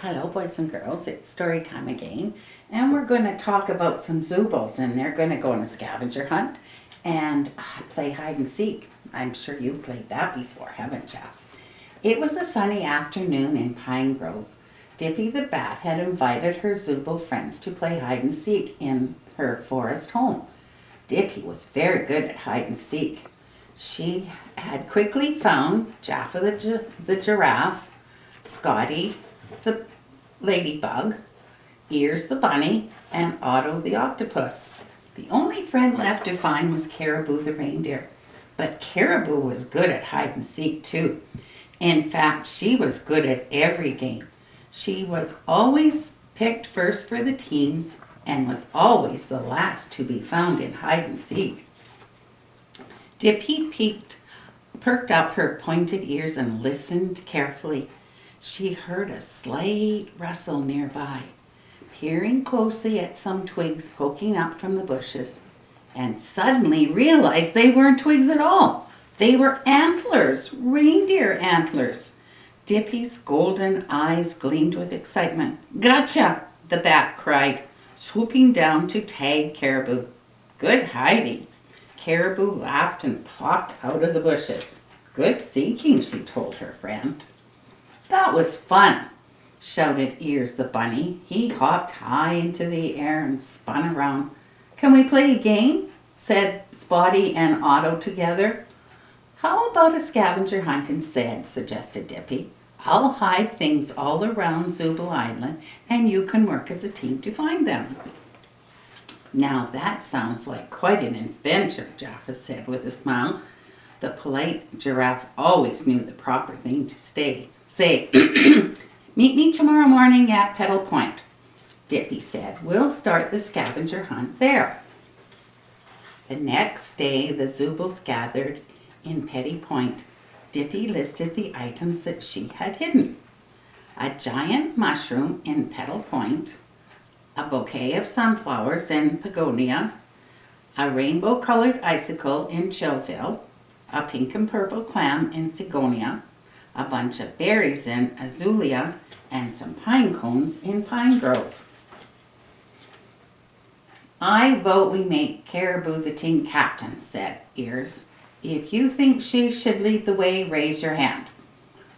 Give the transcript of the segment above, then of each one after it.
Hello, boys and girls. It's story time again, and we're going to talk about some Zoobles, and they're going to go on a scavenger hunt and play hide and seek. I'm sure you've played that before, haven't you? It was a sunny afternoon in Pine Grove. Dippy the Bat had invited her Zooble friends to play hide and seek in her forest home. Dippy was very good at hide and seek. She had quickly found Jaffa the giraffe, Scotty the ladybug, Ears the bunny, and Otto the octopus. The only friend left to find was Caribou the reindeer. But Caribou was good at hide and seek too. In fact, she was good at every game. She was always picked first for the teams and was always the last to be found in hide and seek. Dippy perked up her pointed ears and listened carefully. She heard a slight rustle nearby, peering closely at some twigs poking up from the bushes, and suddenly realized they weren't twigs at all. They were antlers, reindeer antlers. Dippy's golden eyes gleamed with excitement. "Gotcha!" the bat cried, swooping down to tag Caribou. "Good hiding." Caribou laughed and popped out of the bushes. "Good seeking," she told her friend. "That was fun," shouted Ears the bunny. He hopped high into the air and spun around. "Can we play a game?" said Spotty and Otto together. "How about a scavenger hunt instead?" suggested Dippy. "I'll hide things all around Zooble Island and you can work as a team to find them." "Now that sounds like quite an adventure," Jaffa said with a smile. The polite giraffe always knew the proper thing to say. "Meet me tomorrow morning at Petal Point," Dippy said. "We'll start the scavenger hunt there." The next day the Zoobles gathered in Petty Point. Dippy listed the items that she had hidden. A giant mushroom in Petal Point, a bouquet of sunflowers in Pagonia, a rainbow-colored icicle in Chillville, a pink and purple clam in Sigonia, a bunch of berries in Azulia, and some pine cones in Pine Grove. "I vote we make Caribou the team captain," said Ears. "If you think she should lead the way, raise your hand."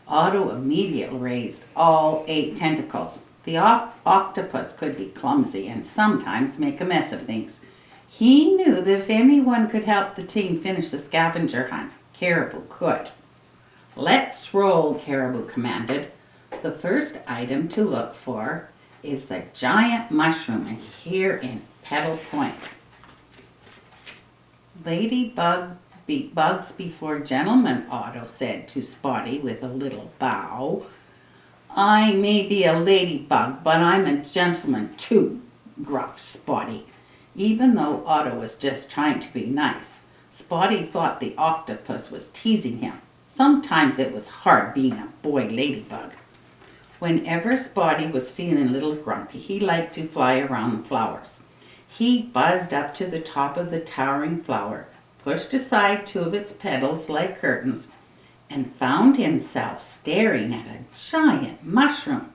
Otto immediately raised all 8 tentacles. The octopus could be clumsy and sometimes make a mess of things. He knew that if anyone could help the team finish the scavenger hunt, Caribou could. "Let's roll," Caribou commanded. "The first item to look for is the giant mushroom here in Petal Point." "Ladybug beat bugs before gentlemen," Otto said to Spotty with a little bow. "I may be a ladybug, but I'm a gentleman too," gruffed Spotty. Even though Otto was just trying to be nice, Spotty thought the octopus was teasing him. Sometimes it was hard being a boy ladybug. Whenever Spotty was feeling a little grumpy, he liked to fly around the flowers. He buzzed up to the top of the towering flower, pushed aside 2 of its petals like curtains, and found himself staring at a giant mushroom.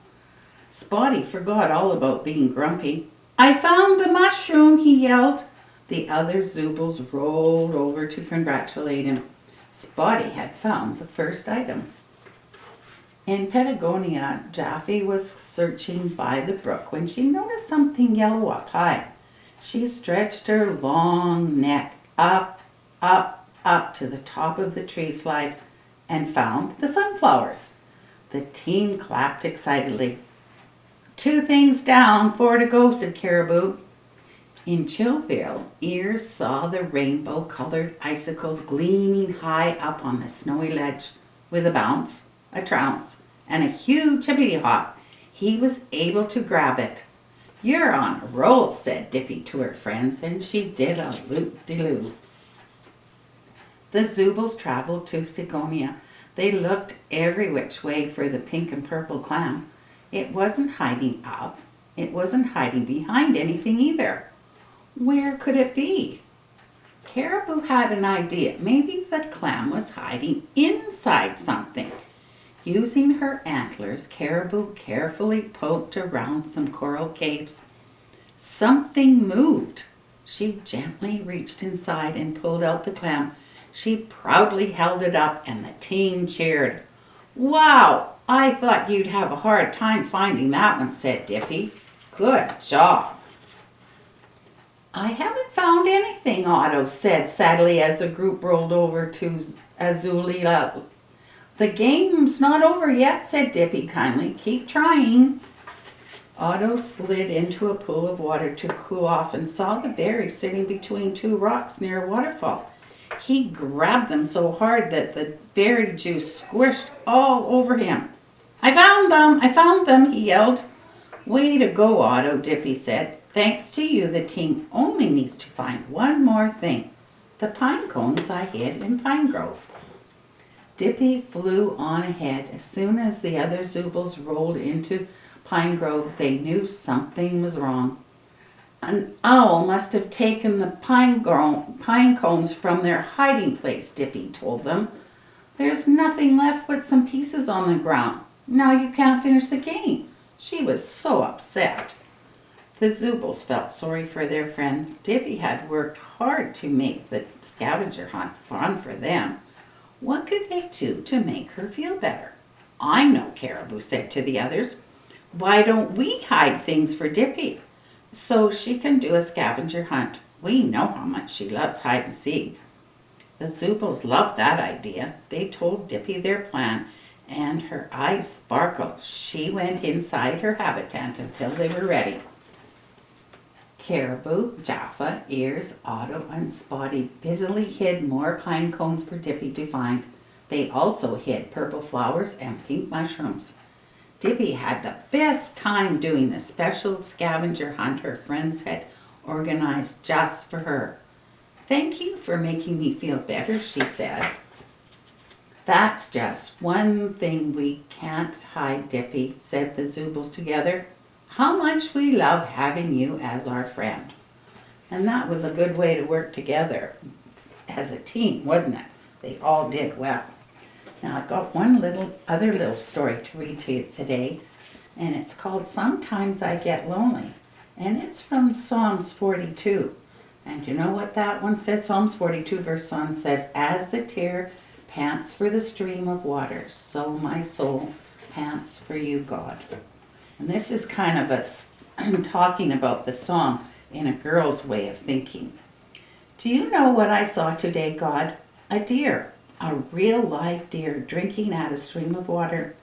Spotty forgot all about being grumpy. "I found the mushroom," he yelled. The other Zoobles rolled over to congratulate him. Spotty had found the first item. In Patagonia, Jaffe was searching by the brook when she noticed something yellow up high. She stretched her long neck up to the top of the tree slide and found the sunflowers. The team clapped excitedly. "2 things down, 4 to go," said Caribou. In Chillville, Ears saw the rainbow-colored icicles gleaming high up on the snowy ledge. With a bounce, a trounce, and a huge hippity-hop, he was able to grab it. "You're on a roll," said Dippy to her friends, and she did a loop-de-loo. The Zoobles traveled to Sigonia. They looked every which way for the pink and purple clam. It wasn't hiding up. It wasn't hiding behind anything either. Where could it be? Caribou had an idea. Maybe the clam was hiding inside something. Using her antlers, Caribou carefully poked around some coral caves. Something moved. She gently reached inside and pulled out the clam. She proudly held it up and the team cheered. "Wow, I thought you'd have a hard time finding that one," said Dippy. "Good job." "I haven't found anything," Otto said sadly as the group rolled over to Azulita. "The game's not over yet," said Dippy kindly. "Keep trying." Otto slid into a pool of water to cool off and saw the berry sitting between two rocks near a waterfall. He grabbed them so hard that the berry juice squished all over him. I found them, he yelled. "Way to go, Otto," Dippy said. "Thanks to you, the team only needs to find one more thing. The pine cones I hid in Pine Grove." Dippy flew on ahead. As soon as the other Zoobles rolled into Pine Grove, they knew something was wrong. "An owl must have taken the pine cones from their hiding place," Dippy told them. "There's nothing left but some pieces on the ground. Now you can't finish the game." She was so upset. The Zoobles felt sorry for their friend. Dippy had worked hard to make the scavenger hunt fun for them. What could they do to make her feel better? "I know," Caribou said to the others. "Why don't we hide things for Dippy so she can do a scavenger hunt? We know how much she loves hide and seek." The Zoobles loved that idea. They told Dippy their plan, and her eyes sparkled. She went inside her habitat until they were ready. Caribou, Jaffa, Ears, Otto, and Spotty busily hid more pine cones for Dippy to find. They also hid purple flowers and pink mushrooms. Dippy had the best time doing the special scavenger hunt her friends had organized just for her. "Thank you for making me feel better," she said. "That's just one thing we can't hide, Dippy," said the Zoobles together. "How much we love having you as our friend." And that was a good way to work together as a team, wasn't it? They all did well. Now I've got one other little story to read to you today, and it's called "Sometimes I Get Lonely," and it's from Psalms 42. And you know what that one says? Psalms 42 verse 1 says, "As the deer pants for the stream of water, so my soul pants for you, God." And this is kind of talking about the psalm in a girl's way of thinking. "Do you know what I saw today, God? A deer. A real live deer drinking at a stream of water.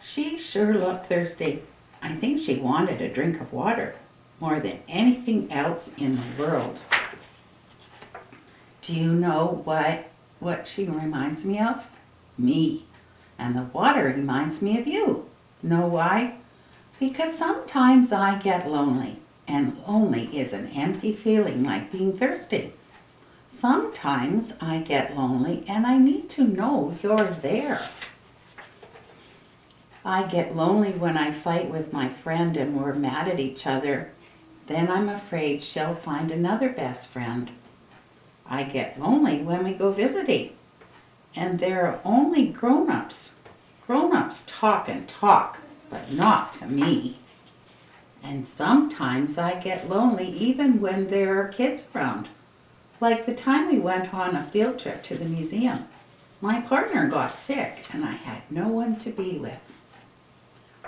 She sure looked thirsty. I think she wanted a drink of water more than anything else in the world. Do you know what she reminds me of? Me. And the water reminds me of you. Know why? Because sometimes I get lonely, and lonely is an empty feeling like being thirsty. Sometimes I get lonely and I need to know you're there. I get lonely when I fight with my friend and we're mad at each other. Then I'm afraid she'll find another best friend. I get lonely when we go visiting, and there are only grown-ups. Grown-ups talk and talk, but not to me. And sometimes I get lonely even when there are kids around. Like the time we went on a field trip to the museum. My partner got sick and I had no one to be with.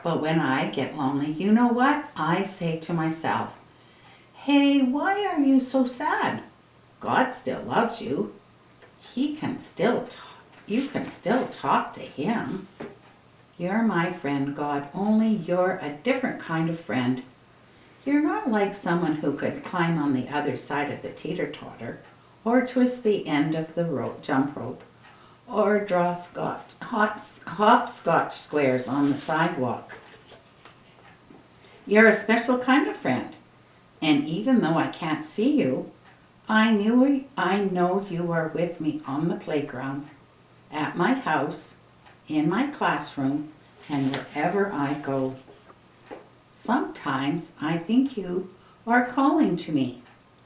But when I get lonely, you know what? I say to myself, "Hey, why are you so sad? God still loves you. You can still talk to him. You're my friend, God, only you're a different kind of friend. You're not like someone who could climb on the other side of the teeter-totter, or twist the end of the jump rope, or draw hopscotch squares on the sidewalk. You're a special kind of friend, and even though I can't see you, I know you are with me on the playground, at my house, in my classroom, and wherever I go. Sometimes I think you are calling to me,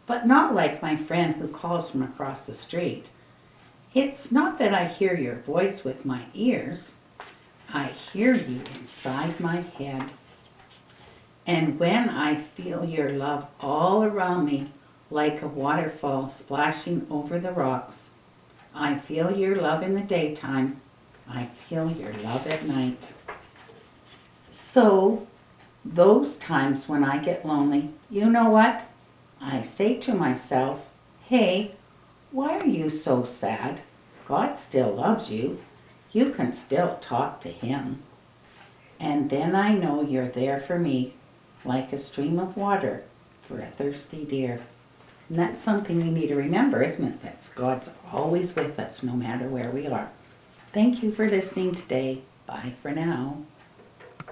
but not like my friend who calls from across the street. It's not that I hear your voice with my ears, I hear you inside my head. And when I feel your love all around me, like a waterfall splashing over the rocks, I feel your love in the daytime. I feel your love at night. So, those times when I get lonely, you know what? I say to myself, hey, why are you so sad? God still loves you. You can still talk to Him. And then I know you're there for me, like a stream of water for a thirsty deer. And that's something we need to remember, isn't it? That God's always with us, no matter where we are. Thank you for listening today. Bye for now.